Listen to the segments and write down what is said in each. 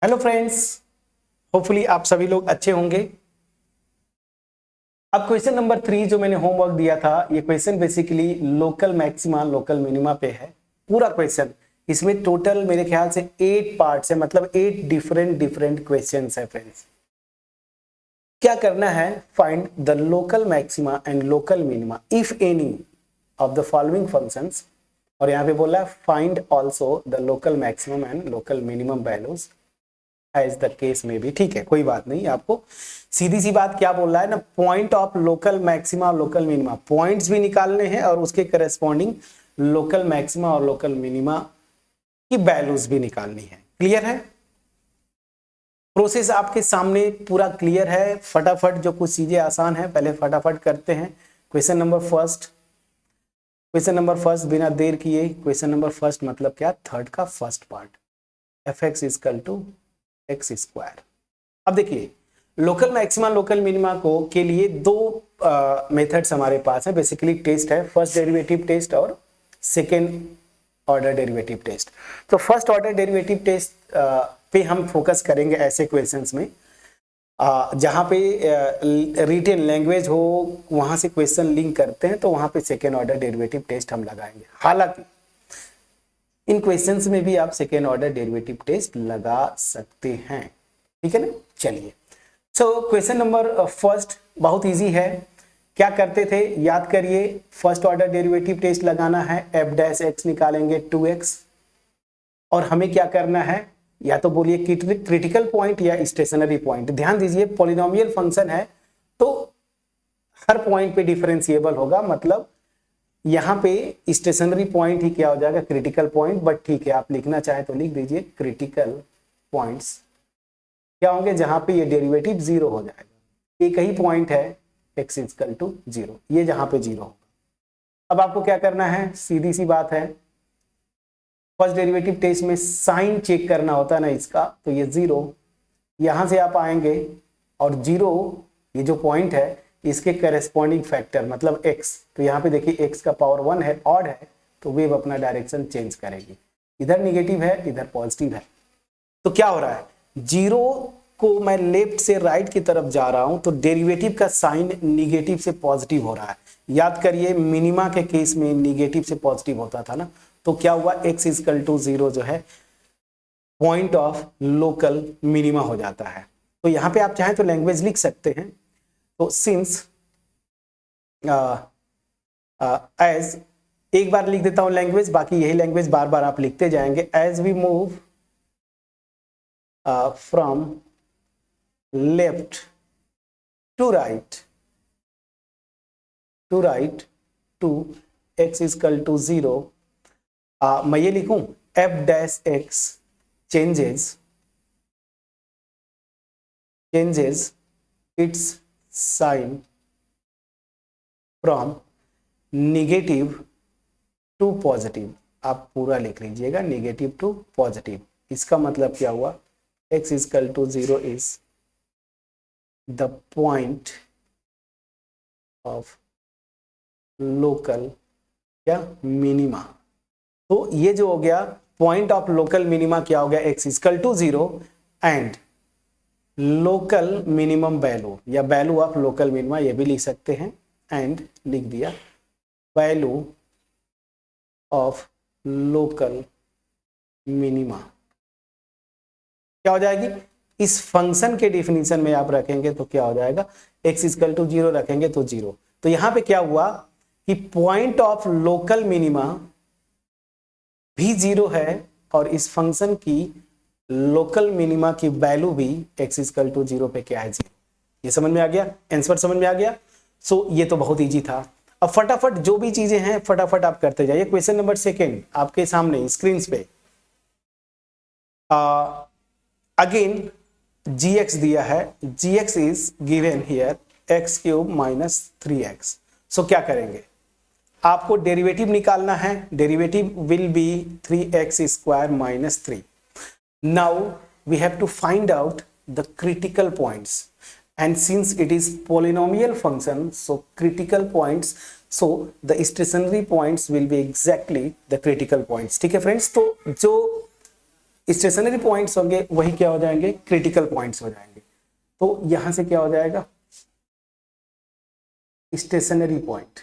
Hello friends, hopefully आप सभी लोग अच्छे होंगे। अब क्वेश्चन नंबर 3 जो मैंने होमवर्क दिया था, ये question basically local maxima local minima पे है। पूरा क्वेश्चन, इसमें टोटल मेरे ख्याल से 8 पार्ट्स है, मतलब 8 डिफरेंट क्वेश्चंस है फ्रेंड्स। क्या करना है? Find the local maxima and local minima if any of the following functions, और यहाँ पे बोला है find also the local maximum and local minimum values as the case में भी। ठीक है, कोई बात नहीं। आपको सीधी सी बात क्या बोल रहा है ना, पॉइंट ऑफ लोकल मैक्सिमा और लोकल मिनिमा, पॉइंट्स भी निकालने हैं और उसके करस्पॉन्डिंग लोकल मैक्सिमा और लोकल मिनिमा की वैल्यूज भी निकालनी है। क्लियर है? प्रोसेस आपके सामने पूरा क्लियर है। फटाफट जो कुछ चीजें आसान है पहले फटाफट करते हैं। क्वेश्चन नंबर फर्स्ट बिना देर किए, क्वेश्चन नंबर फर्स्ट मतलब क्या? थर्ड का first part, fx equal to x square. अब देखिए, लोकल मैक्सिमा लोकल मिनिमा को के लिए दो मेथड्स हमारे पास है। बेसिकली टेस्ट है, फर्स्ट डेरिवेटिव टेस्ट और सेकेंड ऑर्डर डेरिवेटिव टेस्ट। तो फर्स्ट ऑर्डर डेरिवेटिव टेस्ट पे हम फोकस करेंगे ऐसे क्वेश्चंस में जहां पे रिटेन लैंग्वेज हो, वहां से क्वेश्चन लिंक करते हैं, तो वहां पे सेकेंड ऑर्डर डेरिवेटिव टेस्ट हम लगाएंगे। हालांकि इन क्वेश्चंस में भी आप सेकेंड ऑर्डर डेरिवेटिव टेस्ट लगा सकते हैं। ठीक है ना? चलिए, सो क्वेश्चन नंबर फर्स्ट बहुत इजी है। क्या करते थे याद करिए, फर्स्ट ऑर्डर डेरिवेटिव टेस्ट लगाना है, एफ डैश एक्स निकालेंगे 2x, और हमें क्या करना है, या तो बोलिए क्रिटिकल पॉइंट या स्टेशनरी पॉइंट। ध्यान दीजिए, पॉलिनोमियल फंक्शन है तो हर पॉइंट पे डिफरेंशिएबल होगा, मतलब यहां पे स्टेशनरी पॉइंट ही क्या हो जाएगा, क्रिटिकल पॉइंट। बट ठीक है, आप लिखना चाहे तो लिख दीजिए क्रिटिकल पॉइंट्स क्या होंगे जहां पे ये डेरिवेटिव 0 हो जाएगा। एक ही पॉइंट है x इक्वल टू 0, ये जहां पे 0 होगा। अब आपको क्या करना है, सीधी सी बात है, फर्स्ट डेरिवेटिव टेस्ट में साइन चेक करना होता है ना इसका, तो ये 0 यहां से आप आएंगे और 0 ये जो पॉइंट है इसके करेस्पॉन्डिंग फैक्टर मतलब x, तो यहाँ पे देखिए x का पावर 1 है, ऑड है, तो वेव अपना डायरेक्शन चेंज करेगी। इधर निगेटिव है, इधर पॉजिटिव है, तो क्या हो रहा है, 0 को मैं लेफ्ट से राइट की तरफ जा रहा हूं तो डेरिवेटिव का साइन निगेटिव से पॉजिटिव हो रहा है। याद करिए, मिनिमा के केस में निगेटिव से पॉजिटिव होता था ना, तो क्या हुआ, x इक्वल टू 0 जो है पॉइंट ऑफ लोकल मिनिमा हो जाता है। तो यहां पे आप चाहें तो लैंग्वेज लिख सकते हैं। तो सिंस एज, एक बार लिख देता हूं लैंग्वेज, बाकी यही लैंग्वेज बार बार आप लिखते जाएंगे। As we move from left to right to x equal to 0, मैं ये लिखूं f dash x changes its sign from negative to positive. आप पूरा लिख लीजिएगा, निगेटिव टू पॉजिटिव। इसका मतलब क्या हुआ, x equal to 0 is the point of local क्या मिनिमा। तो ये जो हो गया पॉइंट ऑफ लोकल मिनिमा, क्या हो गया, x equal to 0 and local minimum value या वैल्यू ऑफ लोकल मिनिमा, ये भी लिख सकते हैं, एंड लिख दिया वैल्यू ऑफ लोकल मिनिमा। क्या हो जाएगी, इस फंक्शन के डिफिनीशन में आप रखेंगे तो क्या हो जाएगा, x इक्वल टू 0 रखेंगे तो 0। तो यहां पे क्या हुआ कि पॉइंट ऑफ लोकल मिनिमा भी 0 है और इस फंक्शन की लोकल मिनिमा की वैल्यू भी x इक्वल टू 0 पे क्या है, 0। ये समझ में आ गया, आंसर समझ में आ गया। सो ये तो बहुत इजी था। अब फटाफट जो भी चीजें हैं फटाफट आप करते जाइए। क्वेश्चन नंबर सेकेंड आपके सामने स्क्रीन पे अगेन gx दिया है, gx is given here x cube minus 3x। So क्या करेंगे, आपको डेरिवेटिव निकालना है, derivative will be 3x square minus 3। Now we have to find out the critical points, and since it is polynomial function, so critical points, so the stationary points will be exactly the critical points। ठीक है friends, तो जो stationery points होंगे वही क्या हो जाएंगे, critical points हो जाएंगे। तो यहां से क्या हो जाएगा, स्टेशनरी पॉइंट,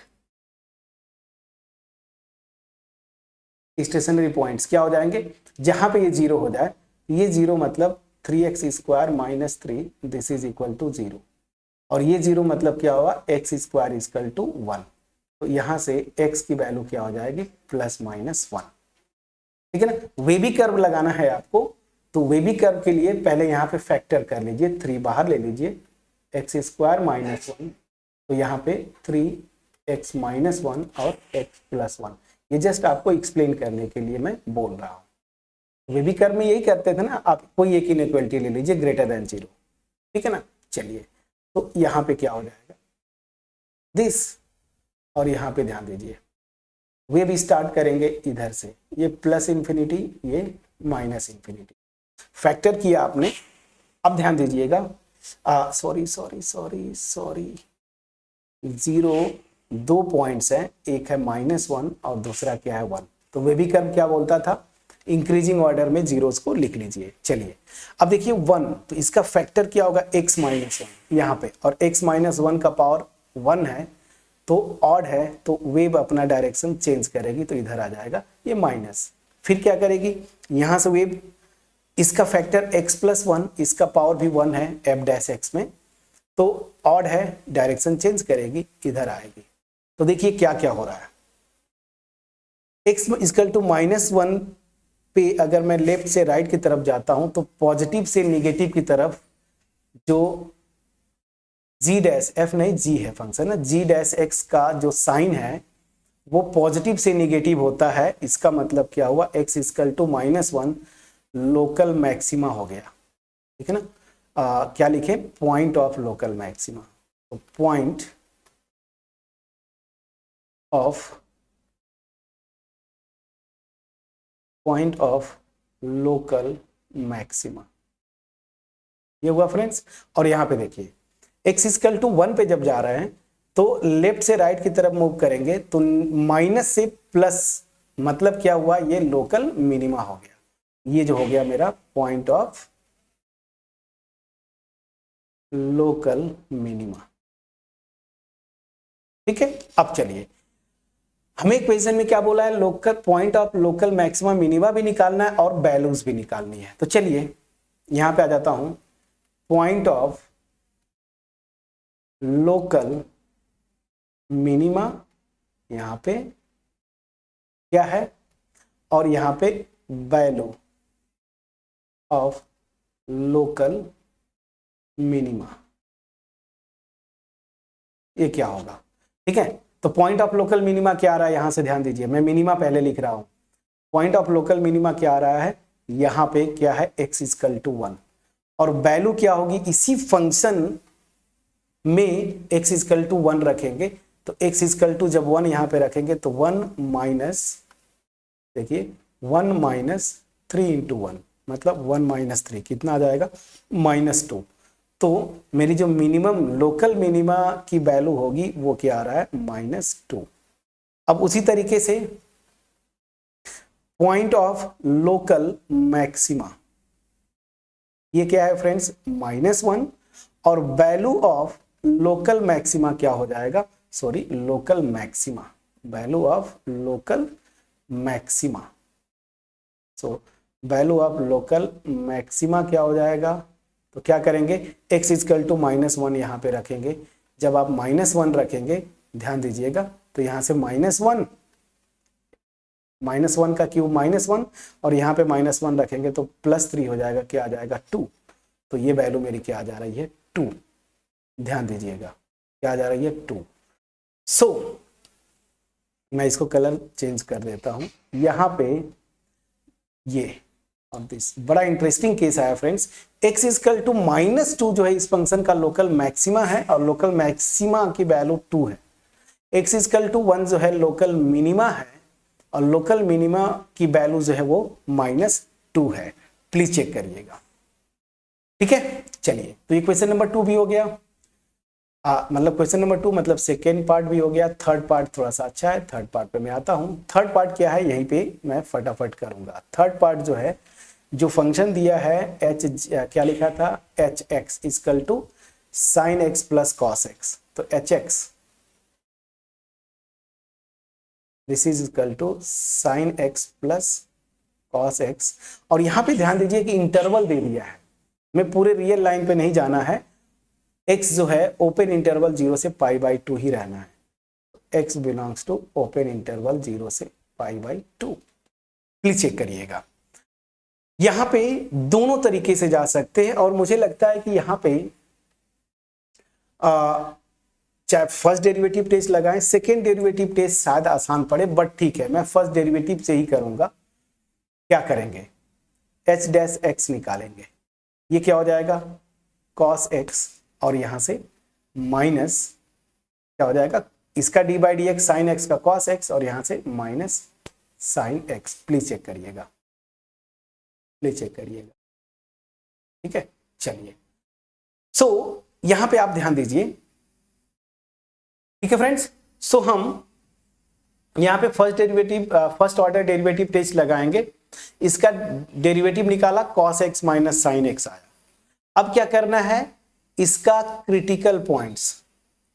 स्टेशनरी पॉइंट्स क्या हो जाएंगे, जहां पे ये जीरो हो जाए, ये जीरो मतलब 3x² minus 3 this is equal to 0, और ये जीरो मतलब क्या होगा, x² इक्वल टू 1। तो यहां से x की वैल्यू क्या हो जाएगी, ±1। ठीक है ना। वेबी कर्व लगाना है आपको, तो वेबी कर्व के लिए पहले यहाँ पे फैक्टर कर लीजिए, 3 बाहर ले लीजिए, x² माइनस 1, तो यहाँ पे 3x माइनस 1 और x+1। ये जस्ट आपको एक्सप्लेन करने के लिए मैं बोल रहा हूँ। वेबी कर्व में यही करते थे ना, आप कोई एक इनइक्वालिटी ले लीजिए ग्रेटर देन 0, ठीक है ना। चलिए, तो यहाँ पे क्या हो जाएगा, दिस, और यहाँ पे ध्यान दीजिए वेब स्टार्ट करेंगे इधर से, ये +∞, ये -∞, फैक्टर किया आपने। अब ध्यान दीजिएगा, सॉरी 0 2 पॉइंट्स हैं, एक है -1 और दूसरा क्या है 1। तो वेबी कर्व क्या बोलता था, इंक्रीजिंग ऑर्डर में जीरोस को लिख लीजिए। चलिए अब देखिए 1, तो इसका फैक्टर क्या होगा, x-1 यहाँ पे, और x-1 का पावर 1 है तो ऑड है, तो वेव अपना डायरेक्शन चेंज करेगी, तो इधर आ जाएगा ये माइनस। फिर क्या करेगी, यहां से वेव, इसका फैक्टर x+1, इसका पावर भी 1 है f' में, तो ऑड है, डायरेक्शन चेंज करेगी, इधर आएगी। तो देखिए क्या क्या हो रहा है, x = -1 पे अगर मैं लेफ्ट से राइट की तरफ जाता हूं, तो पॉजिटिव से नेगेटिव की तरफ जो g' नहीं g है फंक्शन ना, g' का जो साइन है वो पॉजिटिव से नेगेटिव होता है। इसका मतलब क्या हुआ, x = -1 लोकल मैक्सिमा हो गया, ठीक है ना। क्या लिखे, पॉइंट ऑफ लोकल मैक्सिमा, तो पॉइंट ऑफ लोकल मैक्सिमा, ये हुआ फ्रेंड्स। और यहां पे देखिए x = 1 पे जब जा रहे हैं तो लेफ्ट से राइट की तरफ मूव करेंगे, तो माइनस से प्लस, मतलब क्या हुआ, ये लोकल मिनिमा हो गया। ये जो हो गया मेरा पॉइंट ऑफ लोकल मिनिमा, ठीक है। अब चलिए, हमें इक्वेशन में क्या बोला है, local point of local maxima minima भी निकालना है और वैल्यूज भी निकालनी है। तो चलिए यहां पे आ जाता हूं, पॉइंट ऑफ लोकल मिनिमा यहां पे क्या है, और यहां पे वैल्यू ऑफ लोकल मिनिमा, ये क्या होगा, ठीक है। तो पॉइंट ऑफ लोकल मिनिमा क्या आ रहा है, यहां से ध्यान दीजिए, मैं मिनिमा पहले लिख रहा हूं, पॉइंट ऑफ लोकल मिनिमा क्या आ रहा है, यहां पे क्या है, x = 1, और वैल्यू क्या होगी, इसी फंक्शन में x = 1 रखेंगे, तो x = जब 1 यहां पे रखेंगे तो 1 माइनस, देखिए 1 - 3 × 1 मतलब 1 - 3 कितना आ जाएगा, -2। तो मेरी जो मिनिमम लोकल मिनिमा की वैल्यू होगी वो क्या आ रहा है, -2। अब उसी तरीके से पॉइंट ऑफ लोकल मैक्सिमा, ये क्या है फ्रेंड्स, -1, और वैल्यू ऑफ लोकल मैक्सिमा क्या हो जाएगा, sorry local maxima, value of local maxima, so value of local maxima क्या हो जाएगा, तो क्या करेंगे, x = -1 यहाँ पे रखेंगे। जब आप -1 रखेंगे, ध्यान दीजिएगा, तो यहाँ से -1 का क्यूब -1, और यहाँ पे -1 रखेंगे तो +3 हो जाएगा, क्या आ जाएगा, 2। तो ये वैल्यू मेरी क्या आ जा रही है, 2। ध्यान दीजिएगा क्या आ जा रही है, 2। सो मैं इसको कलर चेंज कर देता हूं, यहाँ पे ये और दिस बड़ा इंटरेस्टिंग केस आया फ्रेंड्स। x = -2 जो है इस फंक्शन का लोकल मैक्सिमा है, और लोकल मैक्सिमा की वैल्यू 2 है। x = 1 जो है लोकल मिनिमा है, और लोकल मिनिमा की वैल्यू जो है वो -2 है। प्लीज चेक करिएगा, ठीक है। चलिए, तो ये क्वेश्चन नंबर 2 भी हो गया, मतलब क्वेश्चन नंबर 2 मतलब सेकेंड पार्ट भी हो गया। थर्ड पार्ट थोड़ा सा अच्छा है, थर्ड पार्ट पे मैं आता हूं। थर्ड पार्ट क्या है, यहीं पे मैं फटाफट करूंगा। थर्ड पार्ट जो है जो फंक्शन दिया है एच, क्या लिखा था, H X equal to sine X plus cos X, तो H X this is equal to sine X plus cos x. और यहां पे ध्यान दीजिए कि इंटरवल दे दिया है, मैं पूरे रियल लाइन पे नहीं जाना है, x जो है ओपन इंटरवल 0 से पाई बाई 2 ही रहना है, x belongs to open interval 0 से पाई बाई 2। प्लीज चेक करिएगा, यहां पे दोनों तरीके से जा सकते हैं और मुझे लगता है कि यहां पे चाहे फर्स्ट डेरिवेटिव टेस्ट लगाएं, सेकेंड डेरिवेटिव टेस्ट शायद आसान पड़े, बट ठीक है मैं फर्स्ट डेरिवेटिव से ही करूंगा। क्या करेंगे, एच डैश एक्स निकालेंगे, ये क्या हो जाएगा कॉस एक्स और यहां से माइनस क्या हो जाएगा, इसका d by d x sine x का कॉस एक्स और यहां से minus sine x. Please check करिएगा, प्लीज चेक करिएगा, ठीक है। चलिए सो यहां पे आप ध्यान दीजिए, ठीक है फ्रेंड्स। सो हम यहां पे फर्स्ट ऑर्डर डेरिवेटिव टेस्ट लगाएंगे, इसका डेरिवेटिव निकाला cos x minus sine x आया। अब क्या करना है, इसका क्रिटिकल पॉइंट्स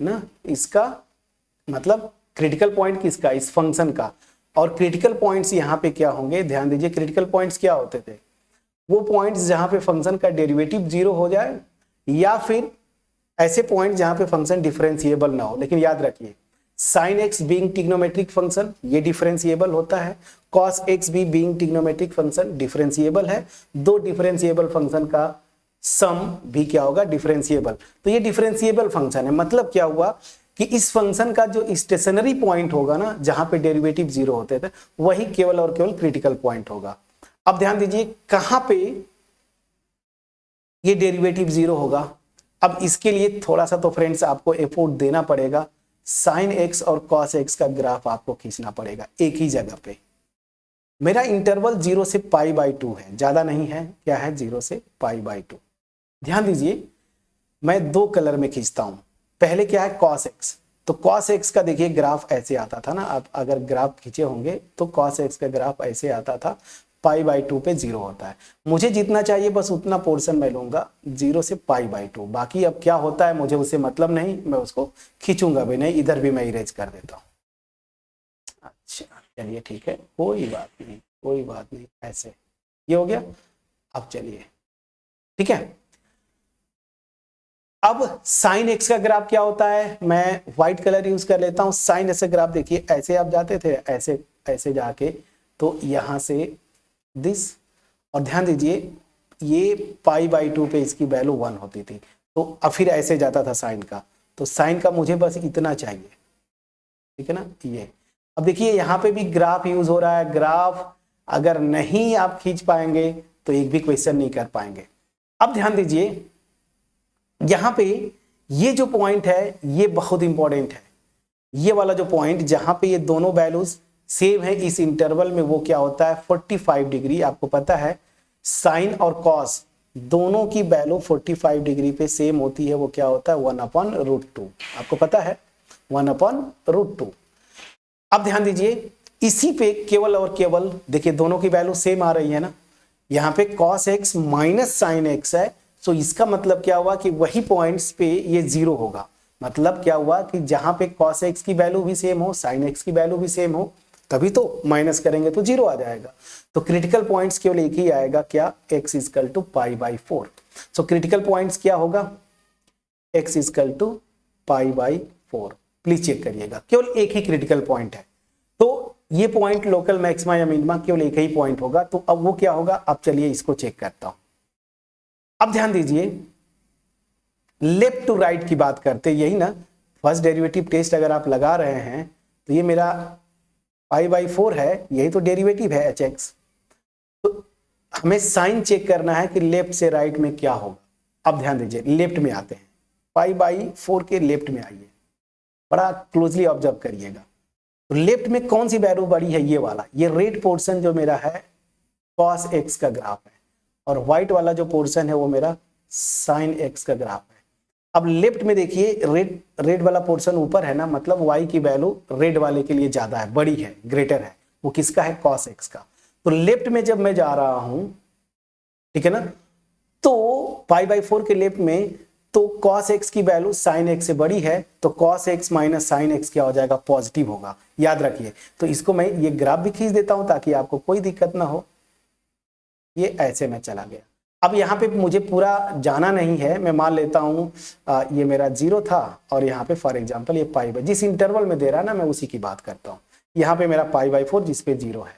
ना, इसका मतलब क्रिटिकल पॉइंट किसका, इस फंक्शन का, और क्रिटिकल पॉइंट्स यहां पे क्या होंगे, ध्यान दीजिए क्रिटिकल पॉइंट्स क्या होते थे, वो पॉइंट्स जहां पे फंक्शन का डेरिवेटिव 0 हो जाए या फिर ऐसे पॉइंट जहां पे फंक्शन डिफरेंशिएबल ना हो। लेकिन याद रखिए sine x being trigonometric function ये डिफरेंशिएबल होता है, कॉस एक्स भी बीइंग ट्रिग्नोमेट्रिक फंक्शन डिफरेंशिएबल है, दो डिफरेंशिएबल फंक्शन का सम भी क्या होगा, डिफरेंशिएबल। तो ये डिफरेंशिएबल फंक्शन है, मतलब क्या हुआ कि इस फंक्शन का जो स्टेशनरी पॉइंट होगा ना, जहां पे डेरिवेटिव 0 होते थे, वही केवल और केवल क्रिटिकल पॉइंट होगा। अब ध्यान दीजिए कहां पे ये डेरिवेटिव 0 होगा। अब इसके लिए थोड़ा सा तो फ्रेंड्स आपको एफर्ट देना पड़ेगा, साइन एक्स और कॉस एक्स का ग्राफ आपको खींचना पड़ेगा एक ही जगह पे। मेरा इंटरवल 0 से पाई बाई 2 है, ज्यादा नहीं है, क्या है 0 से पाई बाई 2। ध्यान दीजिए मैं दो कलर में खींचता हूं, पहले क्या है कॉस एक्स, तो कॉस एक्स का देखिए ग्राफ ऐसे आता था ना, आप अगर ग्राफ खींचे होंगे तो कॉस एक्स का ग्राफ ऐसे आता था, पाई बाई 2 पे 0 होता है। मुझे जितना चाहिए बस उतना पोर्शन मैं लूंगा 0 से पाई बाई 2, बाकी अब क्या होता है मुझे उससे मतलब नहीं, मैं उसको खींचूंगा भी नहीं, इधर भी मैं इरेज कर देता हूं। अच्छा चलिए ठीक है, कोई बात नहीं, कोई बात नहीं, ऐसे ये हो गया। अब चलिए ठीक है, अब साइन एक्स का ग्राफ क्या होता है, मैं व्हाइट कलर यूज कर लेता हूं। साइन एक्स का ग्राफ देखिए ऐसे आप जाते थे, ऐसे ऐसे जाके तो यहां से दिस, और ध्यान दीजिए ये पाई बाई 2 पे इसकी वैल्यू 1 होती थी, तो अब फिर ऐसे जाता था साइन का, तो साइन का मुझे बस इतना चाहिए, ठीक है ना ये। अब देखिए यहाँ पे भी ग्राफ यूज हो रहा है, ग्राफ अगर नहीं आप खींच पाएंगे तो एक भी क्वेश्चन नहीं कर पाएंगे। अब ध्यान दीजिए यहां पे ये जो पॉइंट है ये बहुत इंपॉर्टेंट है, ये वाला जो पॉइंट जहां पे ये दोनों वैल्यूज सेम है इस इंटरवल में, वो क्या होता है 45 डिग्री। आपको पता है साइन और कॉस दोनों की वैल्यू 45 डिग्री पे सेम होती है, वो क्या होता है 1/√2। आपको पता है 1/√2। अब ध्यान दीजिए इसी पे केवल और केवल देखिए दोनों की वैल्यू सेम आ रही है ना, यहाँ पे cos x minus sine x है, तो इसका मतलब क्या हुआ कि वही पॉइंट्स पे ये 0 होगा। मतलब क्या हुआ कि जहां पे cos x की वैल्यू भी सेम हो, sin x की वैल्यू भी सेम हो, तभी तो माइनस करेंगे तो 0 आ जाएगा। तो क्रिटिकल पॉइंट्स केवल एक ही आएगा, क्या x equal to pi by 4। So critical points क्या होगा, x equal to pi by 4। Please check करिएगा केवल एक ही क्रिटिकल पॉइंट है, तो ये पॉइंट लोकल मैक्सिमा या मिनिमा केवल एक ही पॉइंट होगा। तो अब वो क्या होगा, अब चलिए इसको चेक करता हूं। अब ध्यान दीजिए लेफ्ट टू राइट की बात करते, यही ना फर्स्ट डेरिवेटिव टेस्ट अगर आप लगा रहे हैं तो ये मेरा पाई बाई 4 है, यही तो डेरिवेटिव है एच एक्स। तो हमें साइन चेक करना है कि लेफ्ट से राइट में क्या होगा। अब ध्यान दीजिए लेफ्ट में आते हैं, पाई बाई 4 के लेफ्ट में आइए, बड़ा क्लोजली ऑब्जर्व करिएगा। तो लेफ्ट में कौन सी वैल्यू बड़ी है, ये वाला, ये रेड पोर्शन जो मेरा है कॉस एक्स का ग्राफ है, और व्हाइट वाला जो पोर्शन है वो मेरा साइन एक्स का ग्राफ है। अब लेफ्ट में देखिए रेड वाला पोर्शन ऊपर है ना, मतलब y की वैल्यू रेड वाले के लिए ज्यादा है, बड़ी है, ग्रेटर है, वो किसका है cos x का। तो लेफ्ट में जब मैं जा रहा हूं ठीक है ना। तो π/4 के लेफ्ट में तो cos x की वैल्यू sin x से बड़ी है, तो cos x minus sin x क्या हो जाएगा, पॉजिटिव होगा, याद रखिए। तो इसको मैं ये ग्राफ भी खींच देता हूं ताकि आपको कोई दिक्कत ना हो। ये ऐसे में चला गया। अब यहाँ पे मुझे पूरा जाना नहीं है, मैं मान लेता हूँ ये मेरा 0 था और यहाँ पे फॉर एग्जांपल ये π जिस इंटरवल में दे रहा है ना, मैं उसी की बात करता हूँ। यहाँ पे मेरा π/4 जिस पे 0 है,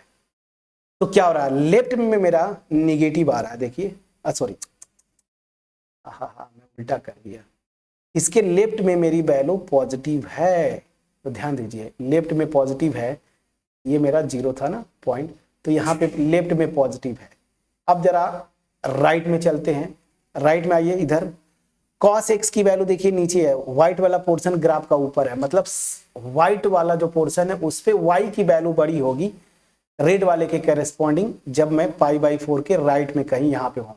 तो क्या हो रहा है, लेफ्ट में मेरा निगेटिव आ रहा है। देखिए सॉरी, मैं उल्टा कर दिया। इसके लेफ्ट में मेरी वैल्यू पॉजिटिव है, तो ध्यान दीजिए लेफ्ट में पॉजिटिव है। ये मेरा 0 था ना पॉइंट, तो यहाँ पे लेफ्ट में पॉजिटिव है। अब जरा राइट में चलते हैं, राइट में आइए इधर। cos x की वैल्यू देखिए नीचे है, व्हाइट वाला पोर्शन ग्राफ का ऊपर है, मतलब व्हाइट वाला जो पोर्शन है उस पे y की वैल्यू बड़ी होगी रेड वाले के करेस्पॉन्डिंग, जब मैं π/4 के राइट में कहीं यहाँ पे होगा।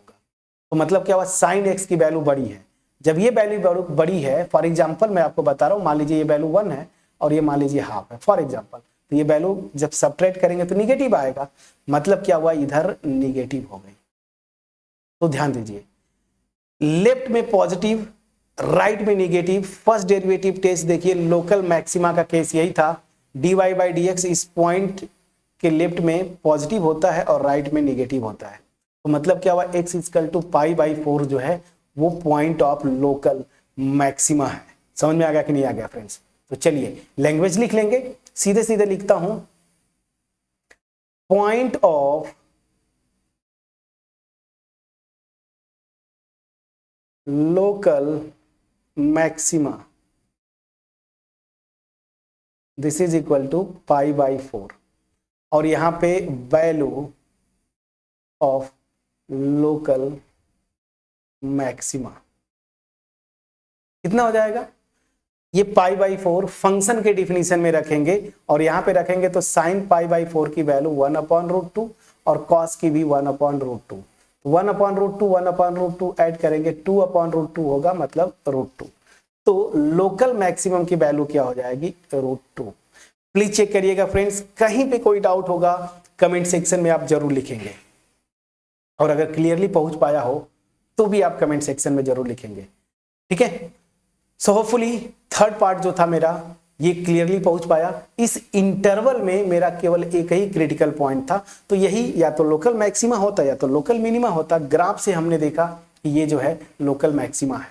तो मतलब क्या हुआ, sin x की वैल्यू बड़ी है। जब ये वैल्यू बड़ी है, फॉर एग्जांपल मैं आपको बता रहा हूँ, मान लीजिए ये वैल्यू 1 है और ये मान लीजिए हाफ है फॉर एग्जांपल, तो ये वैल्यू जब सब्ट्रैक्ट करेंगे तो निगेटिव आएगा, मतलब क्या हुआ, इधर निगेटिव हो गई। तो ध्यान दीजिए लेफ्ट में पॉजिटिव, राइट में निगेटिव। फर्स्ट डेरिवेटिव टेस्ट देखिए, लोकल मैक्सिमा का केस यही था, dy/dx इस पॉइंट के लेफ्ट में पॉजिटिव होता है और राइट में निगेटिव होता है। तो मतलब क्या हुआ, x = π/4 जो है वो पॉइंट ऑफ लोकल मैक्सिमा है। समझ में आ गया कि नहीं आ गया फ्रेंड्स? तो चलिए लैंग्वेज लिख लेंगे, सीधे सीधे लिखता हूं, point of local maxima this is equal to π/4 और यहां पे वैल्यू ऑफ लोकल मैक्सिमा कितना हो जाएगा, ये π/4 फंक्शन के डिफिनीशन में रखेंगे और यहां पे रखेंगे तो sin π/4 की वैल्यू 1/√2 और cos की भी 1/√2। 1/√2 1/√2 ऐड करेंगे 2/√2 होगा, मतलब √2। तो लोकल मैक्सिमम की वैल्यू क्या हो जाएगी, √2। प्लीज चेक करिएगा फ्रेंड्स, कहीं पे कोई डाउट होगा कमेंट सेक्शन में आप जरूर लिखेंगे, और अगर क्लियरली पहुंच पाया हो तो भी आप कमेंट सेक्शन में जरूर लिखेंगे, ठीक है। सो होपफुली थर्ड पार्ट जो था मेरा ये क्लियरली पहुंच पाया। इस इंटरवल में मेरा केवल एक ही क्रिटिकल पॉइंट था, तो यही या तो लोकल मैक्सिमा होता या तो लोकल मिनिमा होता। ग्राफ से हमने देखा कि ये जो है लोकल मैक्सिमा है।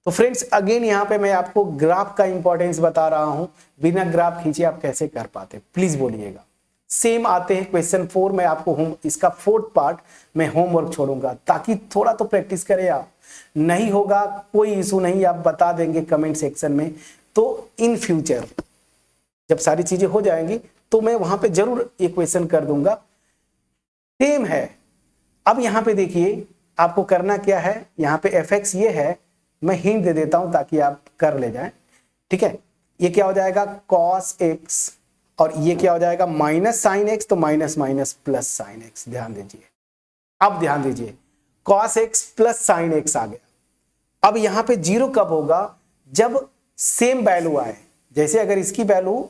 तो फ्रेंड्स अगेन यहाँ पे मैं आपको ग्राफ का इंपॉर्टेंस बता रहा हूं, बिना ग्राफ खींचे आप कैसे कर पाते, प्लीज बोलिएगा। सेम आते हैं क्वेश्चन 4 में आपको इसका फोर्थ पार्ट मैं होमवर्क छोड़ूंगा ताकि थोड़ा तो प्रैक्टिस करें आप। नहीं होगा कोई इशू नहीं, आप बता देंगे कमेंट सेक्शन में, तो इन फ्यूचर जब सारी चीजें हो जाएंगी तो मैं वहां पे जरूर एक क्वेश्चन कर दूंगा। सेम है। अब यहाँ पे देखिए आपको करना क्या है, यहाँ पे fx ये है, मैं हिंट दे देता हूं ताकि आप कर ले जाएं, ठीक है। ये क्या हो जाएगा cos x और ये क्या हो जाएगा माइनस साइन एक्स, तो minus minus plus sine X. ध्यान दीजिए, अब ध्यान दीजिए cos x प्लस साइन एक्स आ गया। अब यहां पे 0 कब होगा, जब सेम वैल्यू आए। जैसे अगर इसकी वैल्यू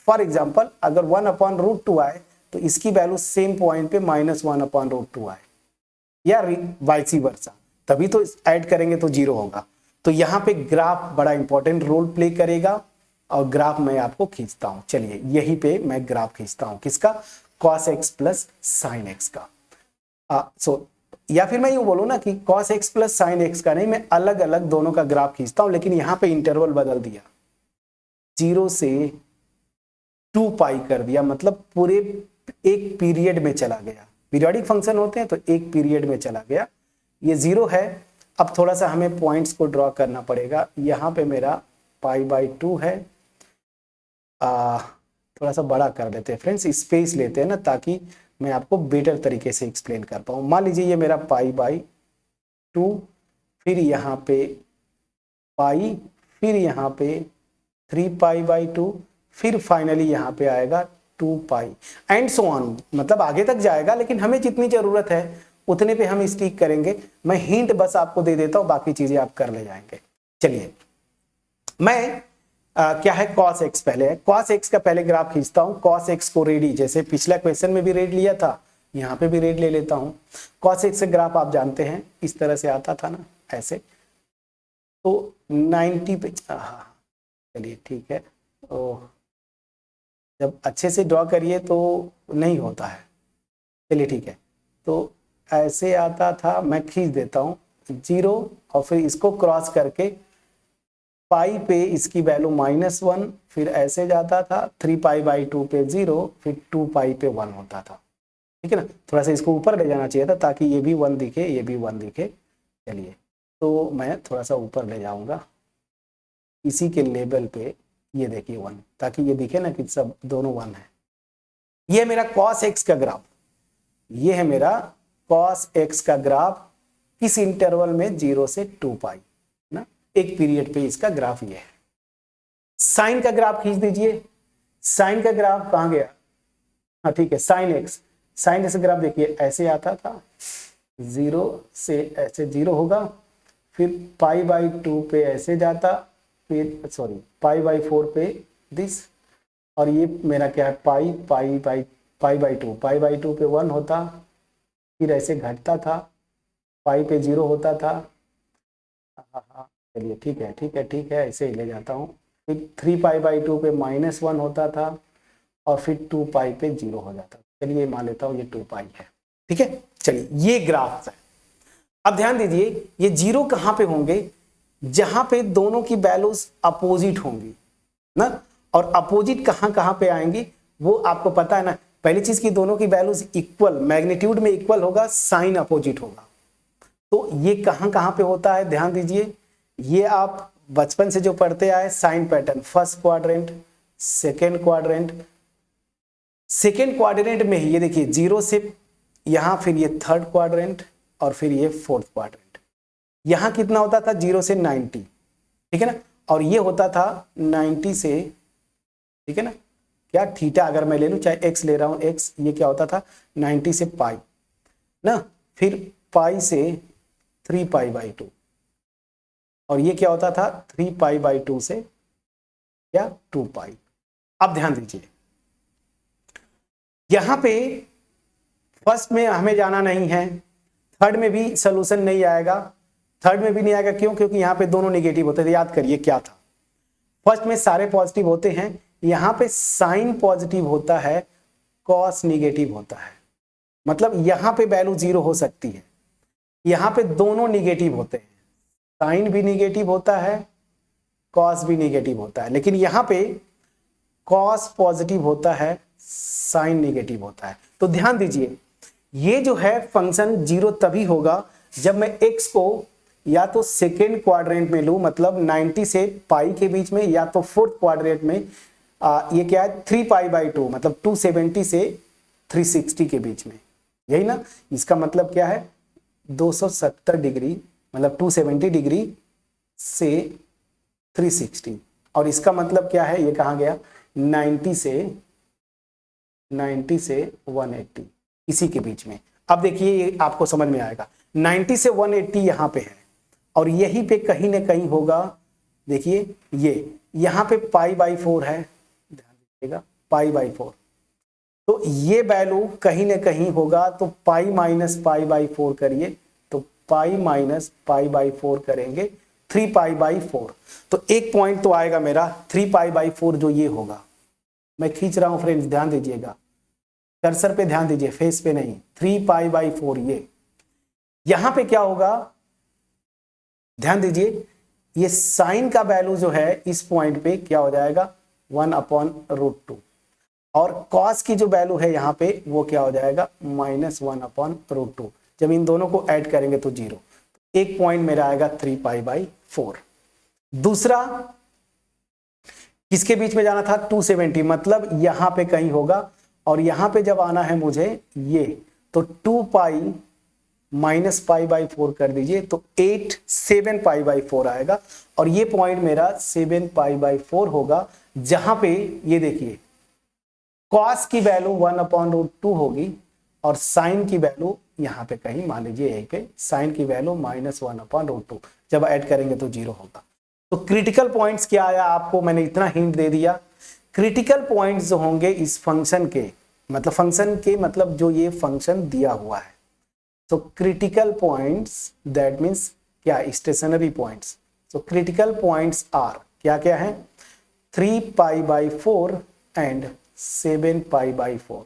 फॉर एग्जांपल अगर 1/√2 आए तो इसकी वैल्यू सेम पॉइंट पे -1/√2 आए, या वाइस वर्सा, तभी तो ऐड करेंगे तो 0 होगा। तो यहां पे ग्राफ बड़ा इंपॉर्टेंट रोल प्ले करेगा और ग्राफ मैं आपको खींचता हूं। चलिए यहीं पे मैं ग्राफ खींचता हूं, किसका, cos x प्लस साइन एक्स का। या फिर मैं यूं बोलूं ना कि cos x प्लस साइन एक्स का नहीं, मैं अलग अलग दोनों का ग्राफ खींचता हूं, लेकिन यहां पे इंटरवल बदल दिया, 0 से 2 पाई कर दिया, मतलब पूरे एक पीरियड में चला गया। पीरियोडिक फंक्शन होते हैं तो एक पीरियड में चला गया। ये 0 है। अब थोड़ा सा हमें पॉइंट्स को ड्रॉ करना पड़ेगा। यहां पे मेरा π/2 है, थोड़ा सा बड़ा कर देते हैं फ्रेंड्स, स्पेस लेते हैं ना ताकि मैं आपको बेटर तरीके से एक्सप्लेन कर पाऊँ। मान लीजिए ये मेरा π/2, फिर यहाँ पे पाई, फिर यहाँ पे 3π/2, फिर फाइनली यहाँ पे आएगा 2 पाई एंड सो ऑन, मतलब आगे तक जाएगा, लेकिन हमें जितनी जरूरत है उतने पे हम स्टिक करेंगे। मैं हिंट बस आपको दे देता हूँ, बाकी चीजें आप कर ले जाएंगे। चलिए मैं क्या है cos x पहले है, cos x का पहले ग्राफ खींचता हूं। cos x को रेडी, जैसे पिछला क्वेश्चन में भी रेड लिया था, यहाँ पे भी रेड ले लेता हूँ। cos x का ग्राफ आप जानते हैं इस तरह से आता था ना, ऐसे। तो 90 पे, चलिए ठीक है, तो जब अच्छे से ड्रॉ करिए तो नहीं होता है, चलिए ठीक है। तो ऐसे आता था, मैं खींच देता हूँ 0 और फिर इसको क्रॉस करके पाई पे इसकी वैल्यू -1, फिर ऐसे जाता था 3π/2 पे 0, फिर 2π पे 1 होता था, ठीक है ना। थोड़ा सा इसको ऊपर ले जाना चाहिए था ताकि ये भी 1 दिखे, ये भी 1 दिखे। चलिए, तो मैं थोड़ा सा ऊपर ले जाऊंगा इसी के लेवल पे, ये देखिए 1, ताकि ये दिखे ना कि सब दोनों 1 है। ये मेरा cos x का ग्राफ, ये है मेरा cos x का ग्राफ किस इंटरवल में, 0 से 2π ना, एक पीरियड पे इसका ग्राफ ये है। साइन का ग्राफ खींच दीजिए। साइन का ग्राफ कहां गया, हाँ ठीक है, साइन x का ग्राफ देखिए ऐसे आता था, 0 से ऐसे 0 होगा, फिर π/2 पे ऐसे जाता, फिर सॉरी π/4 पे दिस, और ये मेरा क्या है π/2 पे 1 होता, फिर ऐसे घटता था, पाई पे 0 होता था। चलिए ठीक है ठीक है ठीक है, ऐसे ही ले जाता हूँ। फिर 3π/2 पे -1 होता था, और फिर 2π पे 0 हो जाता। चलिए मान लेता हूँ ये 2π है, ठीक है। चलिए ये ग्राफ है। अब ध्यान दीजिए, ये 0 कहाँ पे होंगे, जहां पे दोनों की वैल्यूज अपोजिट होंगी ना, और अपोजिट कहां कहां पे आएंगी वो आपको पता है ना। पहली चीज की दोनों की वैल्यूज इक्वल, मैग्नीट्यूड में इक्वल होगा, साइन अपोजिट होगा। तो ये कहां कहां पे होता है, ध्यान दीजिए, ये आप बचपन से जो पढ़ते आए sign pattern, first quadrant, second quadrant, second quadrant में ही ये देखिए 0 से यहां, फिर ये थर्ड क्वाड्रेंट, और फिर ये फोर्थ क्वाड्रेंट। यहां कितना होता था, 0 से 90, ठीक है ना, और ये होता था 90 से, ठीक है ना, क्या थीटा अगर मैं ले लूं, चाहे x ले रहा हूं, x ये क्या होता था 90 से पाई ना, फिर पाई से 3π/2, और ये क्या होता था 3π/2 से क्या 2π। अब ध्यान दीजिए, यहां पे फर्स्ट में हमें जाना नहीं है, थर्ड में भी सोल्यूशन नहीं आएगा, थर्ड में भी नहीं आएगा, क्यों, क्योंकि यहां पे दोनों नेगेटिव होते थे। याद करिए क्या था, फर्स्ट में सारे पॉजिटिव होते हैं, यहां पे साइन पॉजिटिव होता है, कॉस नेगेटिव होता है। मतलब यहां पे वैल्यू 0 हो सकती है, यहां पे दोनों नेगेटिव होते हैं, साइन भी नेगेटिव होता है, कॉस भी नेगेटिव होता है, लेकिन यहां पे कॉस पॉजिटिव होता है, साइन नेगेटिव होता है। तो ध्यान दीजिए, ये जो है फंक्शन 0 तभी होगा जब मैं x को या तो सेकेंड क्वाड्रेंट में लूं, मतलब 90 से पाई के बीच में, या तो फोर्थ क्वाड्रेंट में, ये क्या है 3π/2, मतलब 270 से 360 के बीच में, यही ना। इसका मतलब क्या है 270 डिग्री, मतलब 270 डिग्री से 360, और इसका मतलब क्या है, ये कहाँ गया 90 से 180, इसी के बीच में। अब देखिए ये आपको समझ में आएगा, 90 से 180 यहाँ पे है, और यहीं पे कहीं ना कहीं होगा, देखिए ये यहाँ पे π/4 है, ध्यान दीजिएगा π/4, तो ये वैल्यू कहीं ना कहीं होगा, तो पाई माइनस π/4 करिए, तो पाई माइनस π/4 करेंगे 3π/4, तो एक पॉइंट तो आएगा मेरा 3π/4, जो ये होगा। मैं खींच रहा हूं फ्रेंड्स, ध्यान दीजिएगा, कर्सर पे ध्यान दीजिए, फेस पे नहीं, 3π/4। ये यहां पे क्या होगा, ध्यान दीजिए, ये साइन का वैल्यू जो है इस पॉइंट पे क्या हो जाएगा 1/√2, और कॉस की जो वैल्यू है यहां पे वो क्या हो जाएगा -1/√2। जब इन दोनों को ऐड करेंगे तो 0, एक पॉइंट मेरा आएगा 3π/4। दूसरा किसके बीच में जाना था 270, मतलब यहां पे कहीं होगा, और यहां पे जब आना है मुझे ये, तो 2π माइनस π/4 कर दीजिए, तो 7π/4 आएगा, और ये पॉइंट मेरा 7π/4 होगा, जहां पे ये देखिए कॉस की वैल्यू 1/√2 होगी, और साइन की वैल्यू यहां पे कहीं मान लीजिए यहीं पे साइन की वैल्यू -1/√2, जब ऐड करेंगे तो 0 होगा। तो क्रिटिकल पॉइंट्स क्या आया आपको, मैंने इतना हिंट दे दिया। क्रिटिकल पॉइंट्स जो होंगे इस फंक्शन के मतलब फंक्शन के मतलब जो ये फंक्शन दिया हुआ है। तो क्रिटिकल पॉइंट्स दैट मीन्स क्या, stationary points. So critical points are क्या क्या है, 3π/4 एंड 7π/4।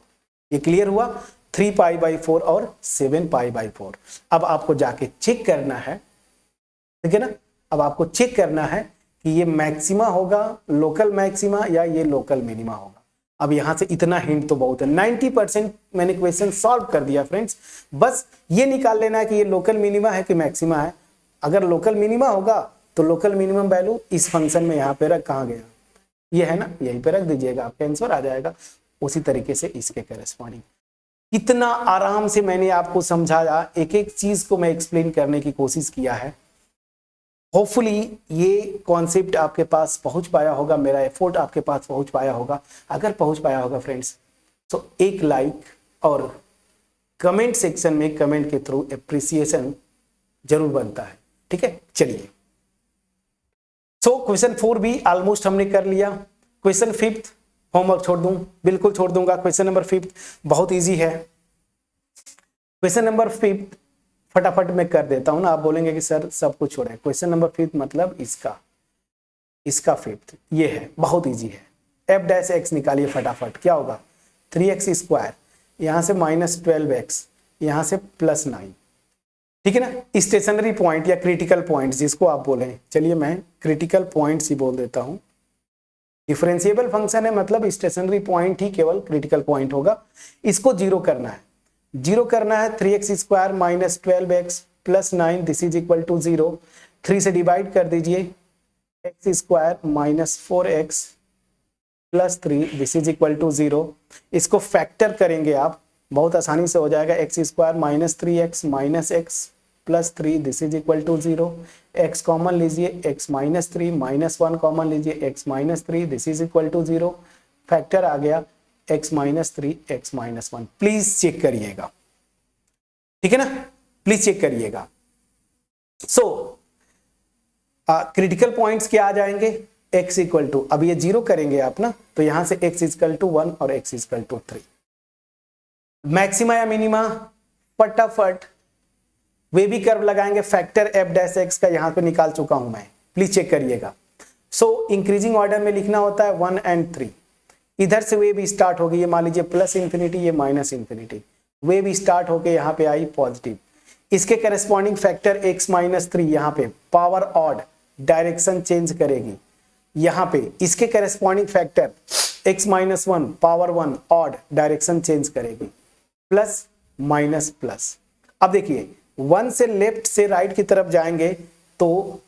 ये क्लियर हुआ, 3π/4 और 7π/4। अब आपको जाके चेक करना है, ठीक है ना, अब आपको चेक करना है कि ये मैक्सिमा होगा, लोकल मैक्सिमा, या ये लोकल मिनिमा होगा। अब यहां से इतना हिंट तो बहुत है, 90% मैंने क्वेश्चन सॉल्व कर दिया फ्रेंड्स। बस ये निकाल लेना है कि ये लोकल मिनिमा है कि मैक्सिमा है। अगर लोकल मिनिमा होगा तो लोकल मिनिमम वैल्यू इस फंक्शन में यहाँ पे रख, कहाँ गया, ये है ना, यहीं पे रख दीजिएगा, आपका आंसर आ जाएगा। उसी तरीके से इसके करेस्पॉन्डिंग। कितना आराम से मैंने आपको समझाया, एक एक चीज को मैं एक्सप्लेन करने की कोशिश किया है। होपफुली ये कॉन्सेप्ट आपके पास पहुंच पाया होगा, मेरा एफर्ट आपके पास पहुंच पाया होगा। अगर पहुंच पाया होगा फ्रेंड्स तो एक लाइक और कमेंट सेक्शन में कमेंट के थ्रू एप्रिसिएशन जरूर बनता है, ठीक है। चलिए, सो क्वेश्चन 4 भी ऑलमोस्ट हमने कर लिया। क्वेश्चन 5 होमवर्क छोड़ दूं, बिल्कुल छोड़ दूंगा। क्वेश्चन नंबर 5 बहुत इजी है। क्वेश्चन नंबर 5 फटाफट मैं कर देता हूं ना, आप बोलेंगे कि सर सब कुछ छोड़े। क्वेश्चन नंबर 5 मतलब इसका 5 ये है, बहुत इजी है। f'(x) निकालिए फटाफट, क्या होगा, 3x², यहां से -12x, यहां से +9, ठीक है ना। स्टेशनरी पॉइंट या क्रिटिकल पॉइंट जिसको आप बोले, चलिए मैं क्रिटिकल पॉइंट्स ही बोल देता हूं। डिफरेंशिएबल फंक्शन है, मतलब स्टेशनरी पॉइंट ही केवल क्रिटिकल पॉइंट होगा। इसको जीरो करना है, 3x² - 12x + 9 this is equal to 0। 3 से डिवाइड कर दीजिए, x² - 4x + 3 this is equal to 0। इसको फैक्टर करेंगे आप, बहुत आसानी से हो जाएगा। x² - 3x - x + 3 this is equal to 0। x common लीजिए, x - 3 -1 कॉमन लीजिए, x - 3 this is equal to 0। Factor आ गया x - 3 x - 1। प्लीज चेक करिएगा, ठीक है ना, प्लीज चेक करिएगा। सो क्रिटिकल पॉइंट्स क्या आ जाएंगे, x इक्वल टू, अब ये जीरो करेंगे आप ना, तो यहां से x इक्वल टू 1 और x इक्वल टू 3। मैक्सिमा या मिनिमा, फटाफट वे भी कर्व लगाएंगे। फैक्टर f'(x) का यहां पे निकाल चुका हूं मैं, प्लीज चेक करिएगा। सो इंक्रीजिंग ऑर्डर में लिखना होता है 1 और 3। इधर से वे भी स्टार्ट होगी, ये मान लीजिए +∞, ये -∞, वे भी स्टार्ट होके यहाँ पे आई पॉजिटिव। इसके करेस्पॉन्डिंग फैक्टर x - 3 यहाँ पे पावर ऑड, डायरेक्शन चेंज करेगी। यहाँ पे इसके corresponding factor x - 1 power 1 odd, direction change करेगी, प्लस माइनस प्लस। अब देखिए 1 से लेफ्ट से राइट की तरफ जाएंगे तो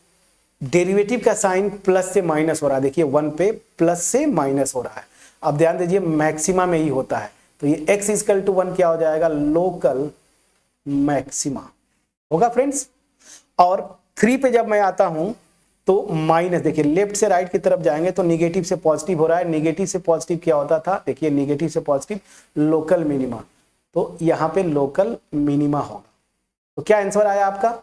डेरिवेटिव का साइन प्लस से माइनस हो रहा है। देखिए 1 पे प्लस से माइनस हो रहा है। अब ध्यान दीजिए मैक्सिमा में ही होता है, तो ये x इक्वल टू 1 क्या हो जाएगा, लोकल मैक्सिमा होगा फ्रेंड्स। और 3 पे जब मैं आता हूं तो माइनस, देखिए लेफ्ट से राइट की तरफ जाएंगे तो निगेटिव से पॉजिटिव हो रहा है। निगेटिव से पॉजिटिव क्या होता था, देखिए निगेटिव से पॉजिटिव लोकल मिनिमा, तो यहां पे लोकल मिनिमा होगा। तो क्या आंसर आया आपका,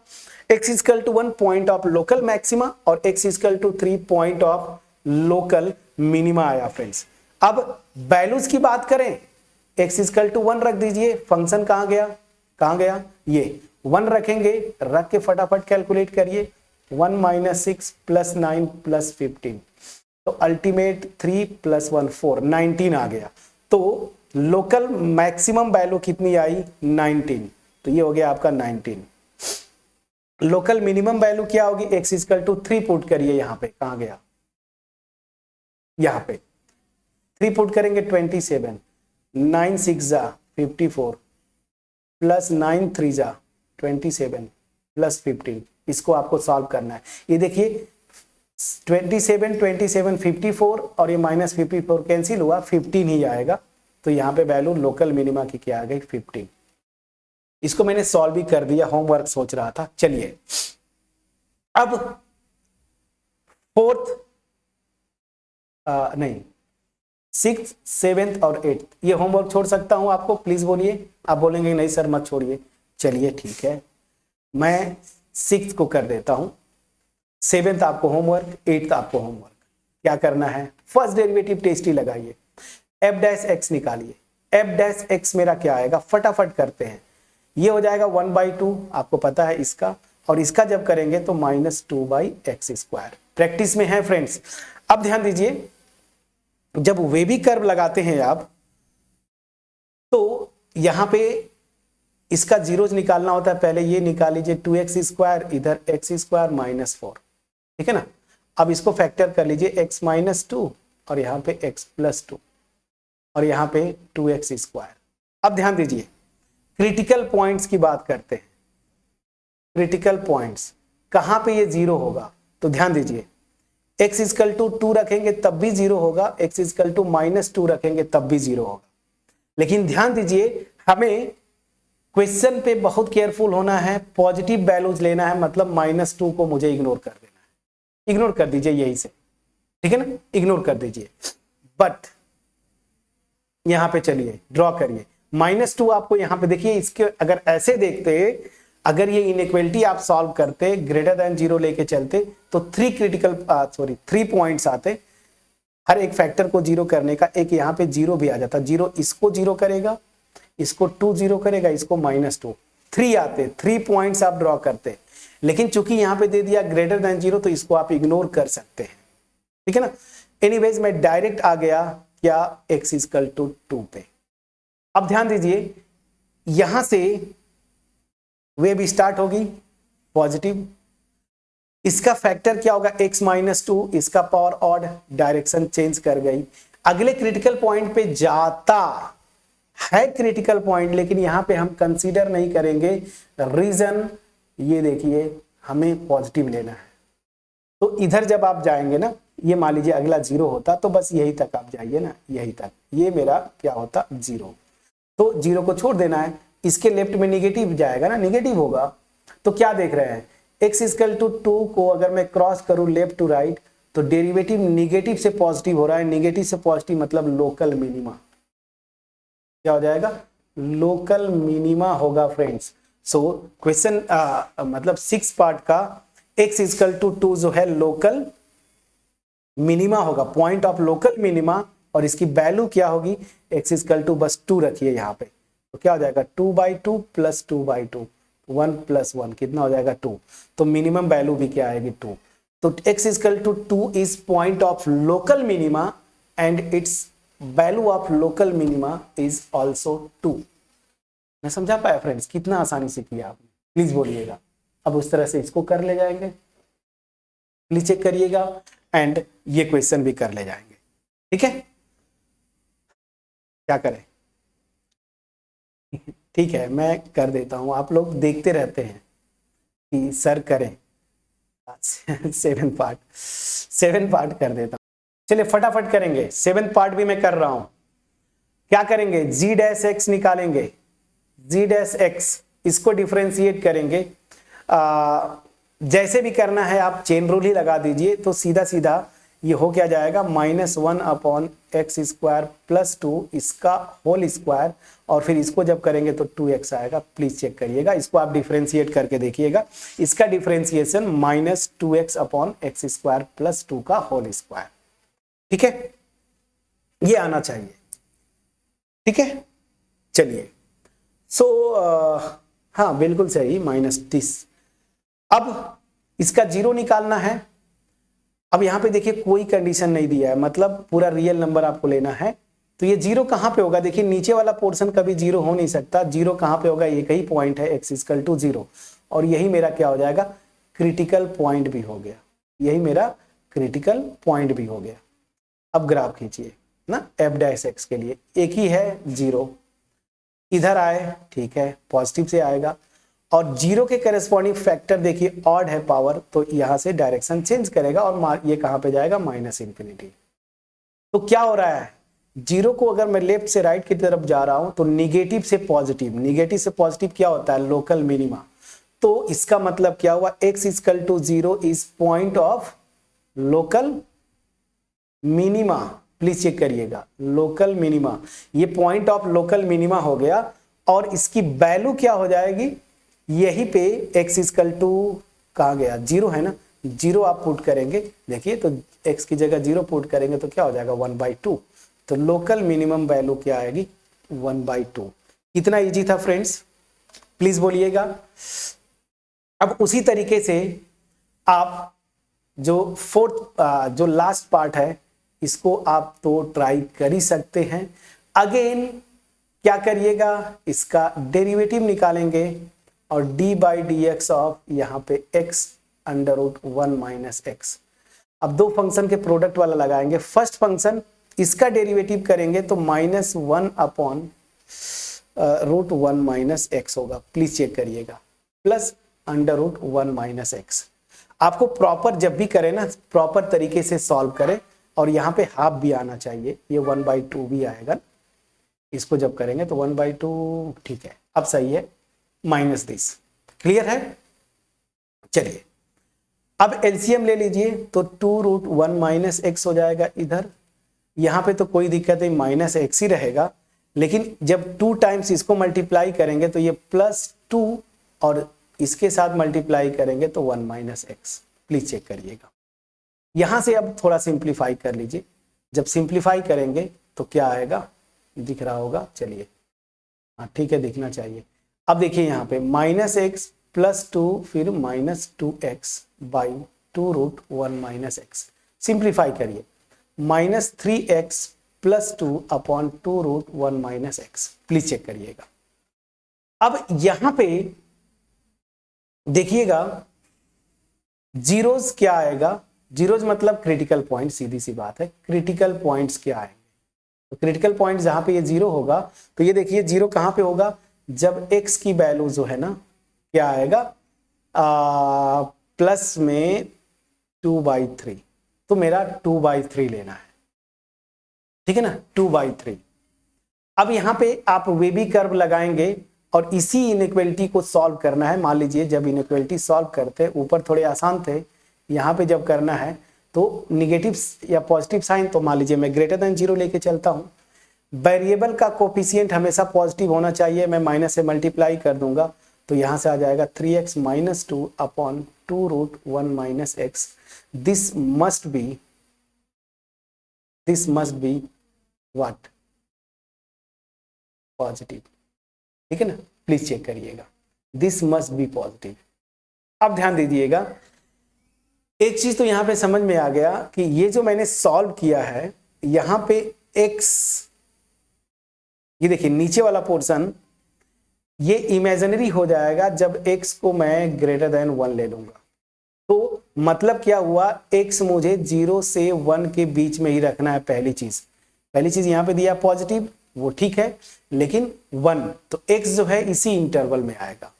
x equal to 1 point of local maxima और x equal to 3 point of local minima आया फ्रेंड्स। अब वैल्यूज की बात करें, x इक्वल टू 1 रख दीजिए, फंक्शन कहां गया, ये 1 रखेंगे, रख के फटाफट कैलकुलेट करिए। 1 - 6 + 9 + 15, तो अल्टीमेट 3 + 1 4, 19 आ गया। तो लोकल मैक्सिमम वैल्यू कितनी आई, 19, तो ये हो गया आपका 19। लोकल मिनिमम वैल्यू क्या होगी, x इक्वल टू 3 पुट करिए, यहां पे कहां गया, यहां पे 3 पुट करेंगे, 27, 9 6 जा 54 + 9 3 जा 27 + 15। इसको आपको सॉल्व करना है। ये देखिए 27 27 54 और ये -54 कैंसिल हुआ, 15 ही आएगा। तो यहाँ पे वैल्यू लोकल मिनिमा की क्या आ गई, 15। इसको मैंने सॉल्व भी कर दिया, होमवर्क सोच रहा था। चलिए अब 4th नहीं 6th 7th और 8th ये होमवर्क छोड़ सकता हूं आपको, प्लीज बोलिए। आप बोलेंगे नहीं सर मत छोड़िए, चलिए ठीक है, मैं 6th को कर देता हूं, 7th आपको होमवर्क, 8th आपको होमवर्क। क्या करना है, फर्स्ट डेरिवेटिव टेस्ट ही लगाइए, f'(x) निकालिए। एफ डैश एक्स मेरा क्या आएगा, फटाफट करते हैं, ये हो जाएगा 1/2, आपको पता है इसका, और इसका जब करेंगे तो -2/x²। प्रैक्टिस में है फ्रेंड्स। अब ध्यान दीजिए, जब वेवी कर्व लगाते हैं आप, तो यहां पे इसका जीरोज निकालना होता है। पहले ये निकाल लीजिए 2x², इधर x² -4, ठीक है ना। अब इसको फैक्टर कर लीजिए x -2 और यहाँ पे x + 2 और यहाँ पे 2x²। अब ध्यान दीजिए, क्रिटिकल पॉइंट्स की बात करते हैं। क्रिटिकल पॉइंट्स कहां पे ये जीरो होगा, तो ध्यान दीजिए, x = 2 रखेंगे तब भी जीरो होगा, x = -2 रखेंगे तब भी जीरो होगा। लेकिन ध्यान दीजिए, हमें क्वेश्चन पे बहुत केयरफुल होना है, पॉजिटिव वैल्यूज लेना है, मतलब -2 को मुझे इग्नोर कर देना है, इग्नोर कर दीजिए यही से, ठीक है ना, इग्नोर कर दीजिए। बट यहां पे चलिए ड्रॉ करिए, -2 आपको यहां पे देखिए, इसके अगर ऐसे देखते, अगर ये इनइक्वालिटी आप सॉल्व करते, >0 लेके चलते, तो 3 पॉइंट्स आते, हर एक फैक्टर को जीरो करने का, एक यहाँ पे जीरो भी आ जाता, जीरो इसको जीरो करेगा, इसको 2 जीरो करेगा, इसको -2, 3 आते, 3 पॉइंट्स आप ड्रॉ करते। लेकिन चूंकि यहाँ पे दे दिया >0, तो इसको आप इग्नोर कर सकते हैं, ठीक है ना। एनीवेज मैं डायरेक्ट आ गया क्या, x = 2 पे। अब ध्यान दीजिए, यहां से वेव स्टार्ट होगी पॉजिटिव, इसका फैक्टर क्या होगा, x -2, इसका पावर ऑड, डायरेक्शन चेंज कर गई, अगले क्रिटिकल पॉइंट पे जाता है क्रिटिकल पॉइंट, लेकिन यहां पे हम कंसीडर नहीं करेंगे। रीजन ये देखिए, हमें पॉजिटिव लेना है, तो इधर जब आप जाएंगे ना, ये मान लीजिए अगला 0 होता, तो बस यही तक आप जाइए ना, यही तक, ये मेरा क्या होता 0, तो 0 को छोड़ देना है। इसके लेफ्ट में निगेटिव जाएगा ना, निगेटिव होगा, तो क्या देख रहे हैं, x = 2 को अगर मैं क्रॉस करूं लेफ्ट टू राइट, तो डेरिवेटिव निगेटिव से पॉजिटिव हो रहा है, निगेटिव से पॉजिटिव मतलब लोकल मिनिमा, क्या हो जाएगा, लोकल मिनिमा होगा फ्रेंड्स। सो क्वेश्चन मतलब 6 पार्ट का x = 2 जो है लोकल मिनिमा होगा, पॉइंट ऑफ लोकल मिनिमा, और इसकी वैल्यू क्या होगी, x = बस 2 रखिए यहाँ पे, तो क्या हो जाएगा 2/2 + 2/2, 1 + 1 कितना हो जाएगा 2, तो मिनिमम वैल्यू भी क्या आएगी 2। तो x = 2 is point of local minima and it's value of local minima is also 2। मैं समझा पाया फ्रेंड्स, कितना आसानी से किया आपने, प्लीज बोलिएगा। अब उस तरह से इसको कर ले जाएंगे, प्लीज चेक करिएगा, एंड ये क्वेश्चन भी कर ले जाएंगे, ठीक है। क्या करें, ठीक है मैं कर देता हूं, आप लोग देखते रहते हैं कि सर करें। 7 पार्ट कर देता हूं, चलिए फटाफट करेंगे। 7 पार्ट भी मैं कर रहा हूं। क्या करेंगे, g' निकालेंगे, g' इसको डिफरेंशिएट करेंगे, जैसे भी करना है आप चेन रूल ही लगा दीजिए, तो सीधा सीधा ये हो क्या जाएगा, -1/x² + 2 इसका होल स्क्वायर, और फिर इसको जब करेंगे तो 2x आएगा। प्लीज चेक करिएगा, इसको आप डिफरेंशिएट करके देखिएगा, इसका डिफरेंशिएशन -2x/x² + 2 का होल स्क्वायर, ठीक है, ये आना चाहिए, ठीक है। चलिए हाँ बिल्कुल सही, -30। अब इसका 0 निकालना है। अब यहां पे देखिए कोई कंडीशन नहीं दिया है, मतलब पूरा रियल नंबर आपको लेना है, तो ये 0 कहां पे होगा, देखिए नीचे वाला पोर्शन कभी 0 हो नहीं सकता, 0 कहां पे होगा, एक ही पॉइंट है x = 0, और यही मेरा क्या हो जाएगा, क्रिटिकल पॉइंट भी हो गया, यही मेरा क्रिटिकल पॉइंट भी हो गया। अब ग्राफ खींचिए ना, f' के लिए एक ही है 0, इधर आए ठीक है, पॉजिटिव से आएगा, और 0 के करेस्पॉन्डिंग फैक्टर देखिए ऑड है पावर, तो यहां से डायरेक्शन चेंज करेगा और ये कहां पे जाएगा, -∞। तो क्या हो रहा है, 0 को अगर मैं लेफ्ट से राइट की तरफ जा रहा हूं, तो निगेटिव से पॉजिटिव, निगेटिव से पॉजिटिव क्या होता है, लोकल मिनिमा। तो इसका मतलब क्या हुआ, x = 0 is point of local minima. Please check करिएगा, लोकल मिनिमा, ये पॉइंट ऑफ लोकल मिनिमा हो गया, और इसकी वैल्यू क्या हो जाएगी, यही पे x = कहां गया, 0 है ना, 0 आप पुट करेंगे, देखिए तो x की जगह 0 पुट करेंगे तो क्या हो जाएगा 1/2, तो लोकल मिनिमम वैल्यू क्या आएगी 1/2। कितना इजी था फ्रेंड्स, प्लीज बोलिएगा। अब उसी तरीके से आप जो जो लास्ट पार्ट है इसको आप तो ट्राई कर ही सकते हैं। अगेन क्या करिएगा, इसका डेरिवेटिव निकालेंगे और d/dx ऑफ यहाँ पे x √1 - x। अब दो फंक्शन के प्रोडक्ट वाला लगाएंगे। फर्स्ट फंक्शन इसका डेरिवेटिव करेंगे तो -1/√1 - x होगा, प्लीज चेक करिएगा, प्लस √1 - x। आपको प्रॉपर जब भी करें ना, प्रॉपर तरीके से सॉल्व करें और यहाँ पे हाफ भी आना चाहिए, ये 1/2 भी आएगा। इसको जब करेंगे तो 1/2, ठीक है, अब सही है, माइनस दिस। क्लियर है? चलिए अब एलसीएम ले लीजिए तो 2√1 - x हो जाएगा। इधर यहाँ पे तो कोई दिक्कत नहीं, -x ही रहेगा, लेकिन जब 2 टाइम्स इसको मल्टीप्लाई करेंगे तो ये +2 और इसके साथ मल्टीप्लाई करेंगे तो 1 - x। प्लीज चेक करिएगा। यहां से अब थोड़ा सिंप्लीफाई कर लीजिए। जब सिंप्लीफाई करेंगे तो क्या आएगा, दिख रहा होगा, चलिए हाँ ठीक है, दिखना चाहिए। अब देखिए यहाँ पे -x + 2 फिर -2x/2√1 - x। सिंप्लीफाई करिए, -3x + 2/2√1 - x। प्लीज चेक करिएगा। अब यहां पे देखिएगा जीरोस क्या आएगा, जीरोस मतलब क्रिटिकल पॉइंट, सीधी सी बात है। क्रिटिकल पॉइंट्स क्या आएंगे, तो क्रिटिकल पॉइंट जहां पे ये 0 होगा तो ये देखिए 0 कहां पे होगा, जब x की वैल्यू जो है ना क्या आएगा, प्लस में 2/3। तो मेरा 2/3 लेना है, ठीक है ना, 2/3। अब यहां पे आप वेवी कर्व लगाएंगे और इसी इनइक्वालिटी को सॉल्व करना है। मान लीजिए जब इनइक्वालिटी सॉल्व करते, ऊपर थोड़े आसान थे, यहाँ पे जब करना है तो निगेटिव या पॉजिटिव साइन, तो मान लीजिए मैं >0 लेके चलता हूँ। वेरिएबल का कोफिशिएंट हमेशा पॉजिटिव होना चाहिए, मैं माइनस से मल्टीप्लाई कर दूंगा तो यहाँ से आ जाएगा 3x - 2/2√1 - x। This must be what, positive, ठीक है ना। प्लीज चेक करिएगा, दिस मस्ट बी पॉजिटिव। अब ध्यान दीजिएगा, एक चीज तो यहां पे समझ में आ गया कि ये जो मैंने सॉल्व किया है यहां पे x, ये देखिए नीचे वाला पोर्शन ये इमेजिनरी हो जाएगा जब x को मैं >1 ले लूंगा। तो मतलब क्या हुआ, x मुझे 0 से 1 के बीच में ही रखना है। पहली चीज यहां पे दिया पॉजिटिव, वो ठीक है, लेकिन 1, तो x जो है इसी इंटरवल में आएगा,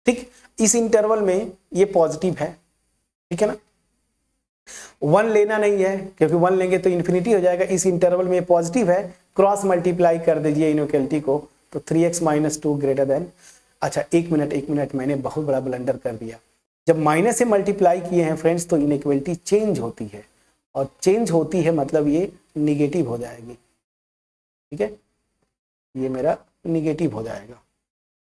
ठीक, इस इंटरवल में ये पॉजिटिव है, ठीक है ना। 1 लेना नहीं है क्योंकि 1 लेंगे तो इन्फिनिटी हो जाएगा, इस इंटरवल में ये पॉजिटिव है, क्रॉस मल्टीप्लाई कर दीजिए इनइक्वालिटी को, तो 3x - 2 >, अच्छा एक मिनट मैंने बहुत बड़ा ब्लंडर कर दिया। जब माइनस से मल्टीप्लाई किए हैं फ्रेंड्स तो इनइक्वालिटी चेंज होती है, और चेंज होती है मतलब ये निगेटिव हो जाएगी, ठीक है, ये मेरा निगेटिव हो जाएगा।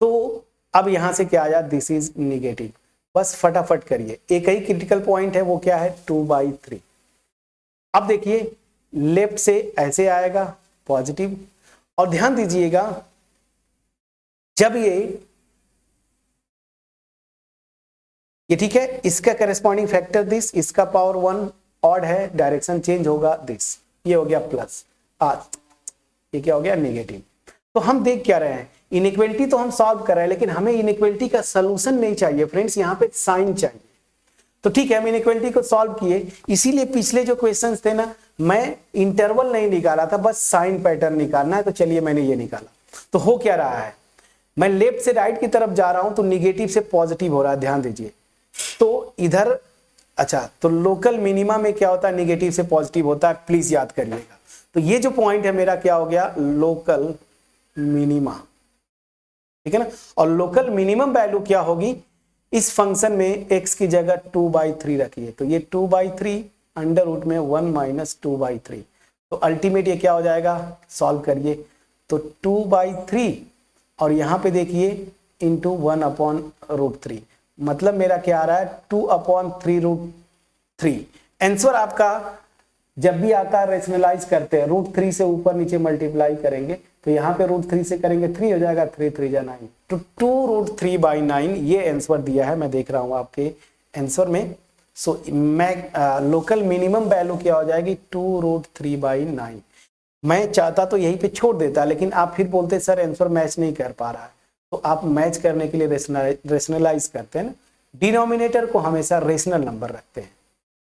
तो अब यहां से क्या आया, दिस इज निगेटिव। बस फटाफट करिए, एक ही क्रिटिकल पॉइंट है, वो क्या है 2/3। अब देखिए लेफ्ट से ऐसे आएगा पॉजिटिव, और ध्यान दीजिएगा जब ये ठीक है, इसका करस्पॉन्डिंग फैक्टर दिस, इसका पावर 1 ऑड है, डायरेक्शन चेंज होगा दिस, ये हो गया प्लस, ये क्या हो गया नेगेटिव। तो हम देख क्या रहे हैं, इनइक्वालिटी तो हम सॉल्व कर रहे हैं, लेकिन हमें इनइक्वालिटी का सॉल्यूशन नहीं चाहिए फ्रेंड्स, यहाँ पे साइन चाहिए। तो ठीक है, हम इनइक्वालिटी को सॉल्व किए, इसीलिए पिछले जो क्वेश्चंस थे ना, मैं इंटरवल नहीं निकाला था, बस साइन पैटर्न निकालना है, तो चलिए मैंने ये निकाला। तो हो क्या रहा है, मैं लेफ्ट से राइट की तरफ जा रहा हूं तो निगेटिव से पॉजिटिव हो रहा है, ध्यान दीजिए। तो इधर अच्छा, तो लोकल मिनिमा में क्या होता है, निगेटिव से पॉजिटिव होता है, प्लीज याद करिएगा। तो ये जो पॉइंट है मेरा क्या हो गया, लोकल मिनिमा, ठीक है ना। और लोकल मिनिमम वैल्यू क्या होगी, इस फंक्शन में x की जगह 2/3 रखिए, तो ये 2/3 √ में 1 - 2/3, तो अल्टीमेट ये क्या हो जाएगा, सॉल्व करिए तो 2/3 और यहां पे देखिए इंटू 1/√3, मतलब मेरा क्या आ रहा है 2/3√3। आंसर आपका जब भी आता है रेशनलाइज करते हैं √3 से ऊपर नीचे मल्टीप्लाई करेंगे तो यहाँ पे √3 से करेंगे 3 हो जाएगा, 3 3 जा 9, तो 2√3/9 ये आंसर दिया है, मैं देख रहा हूँ आपके आंसर में। सो लोकल मिनिमम वैल्यू क्या हो जाएगी, 2√3/9। मैं चाहता तो यहीं पे छोड़ देता, लेकिन आप फिर बोलते सर आंसर मैच नहीं कर पा रहा है, तो आप मैच करने के लिए रेशनलाइज करते हैं ना, डिनोमिनेटर को हमेशा रेशनल नंबर रखते हैं।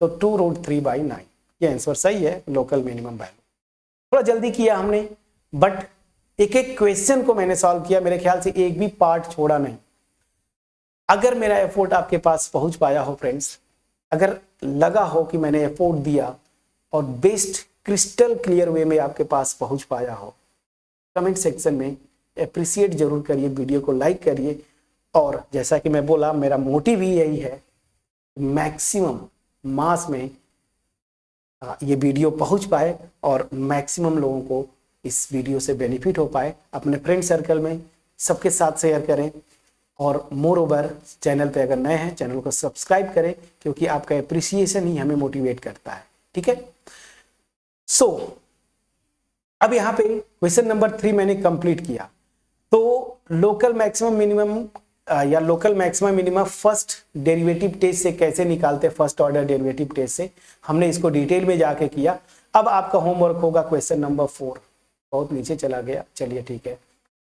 तो 2√3/9 ये आंसर सही है, लोकल मिनिमम वैल्यू। थोड़ा जल्दी किया हमने, बट एक एक क्वेश्चन को मैंने सॉल्व किया, मेरे ख्याल से एक भी पार्ट छोड़ा नहीं। अगर मेरा एफर्ट आपके पास पहुंच पाया हो फ्रेंड्स, अगर लगा हो कि मैंने एफर्ट दिया और बेस्ट क्रिस्टल क्लियर वे में आपके पास पहुंच पाया हो, कमेंट सेक्शन में अप्रिशिएट जरूर करिए, वीडियो को लाइक करिए। और जैसा कि मैं बोला, मेरा मोटिव ही यही है, मैक्सिमम मास में ये वीडियो पहुंच पाए और मैक्सिमम लोगों को इस वीडियो से बेनिफिट हो पाए। अपने फ्रेंड सर्कल में सबके साथ शेयर करें, और मोर ओवर चैनल पे अगर नए हैं चैनल को सब्सक्राइब करें, क्योंकि आपका एप्रिसिएशन ही हमें मोटिवेट करता है। ठीक है, सो अब यहाँ पे क्वेश्चन नंबर 3 मैंने कंप्लीट किया। तो लोकल मैक्सिमम मिनिमम या local maximum minimum first derivative test से कैसे निकालते, फर्स्ट ऑर्डर डेरिवेटिव टेस्ट से, हमने इसको डिटेल में जाके किया। अब आपका होमवर्क होगा क्वेश्चन नंबर 4। बहुत नीचे चला गया, चलिए ठीक है,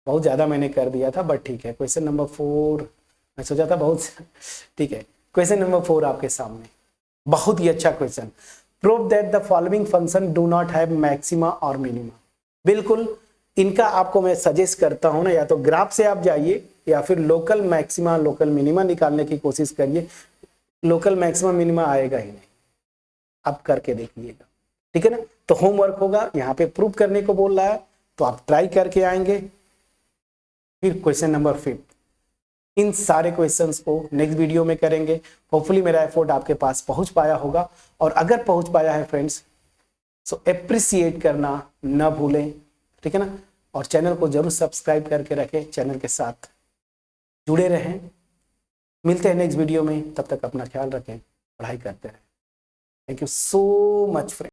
बहुत ज़्यादा मैंने कर दिया था, बट ठीक है। क्वेश्चन नंबर 4 मैं सोचा था बहुत, ठीक है। क्वेश्चन नंबर 4 आपके सामने, बहुत ही अच्छा question. Prove that the following function do not have maxima और मिनिमा। बिल्कुल इनका आपको मैं सजेस्ट करता हूं ना, या तो ग्राफ से आप जाइए या फिर लोकल मैक्सिमा लोकल मिनिमा निकालने की कोशिश करिए। लोकल मैक्सिमा मिनिमा आएगा ही नहीं, आप करके देखिएगा, ठीक है ना। तो होमवर्क होगा, यहाँ पे प्रूव करने को बोल रहा है, तो आप ट्राई करके आएंगे। फिर क्वेश्चन नंबर 5, इन सारे क्वेश्चंस को नेक्स्ट वीडियो में करेंगे। होपफुली मेरा एफर्ट आपके पास पहुंच पाया होगा, और अगर पहुंच पाया है फ्रेंड्स, सो एप्रिसिएट करना ना भूलें, ठीक है ना। और चैनल को जरूर सब्सक्राइब करके रखें, चैनल के साथ जुड़े रहें। मिलते हैं नेक्स्ट वीडियो में, तब तक अपना ख्याल रखें, पढ़ाई करते रहें। Thank you so much friends.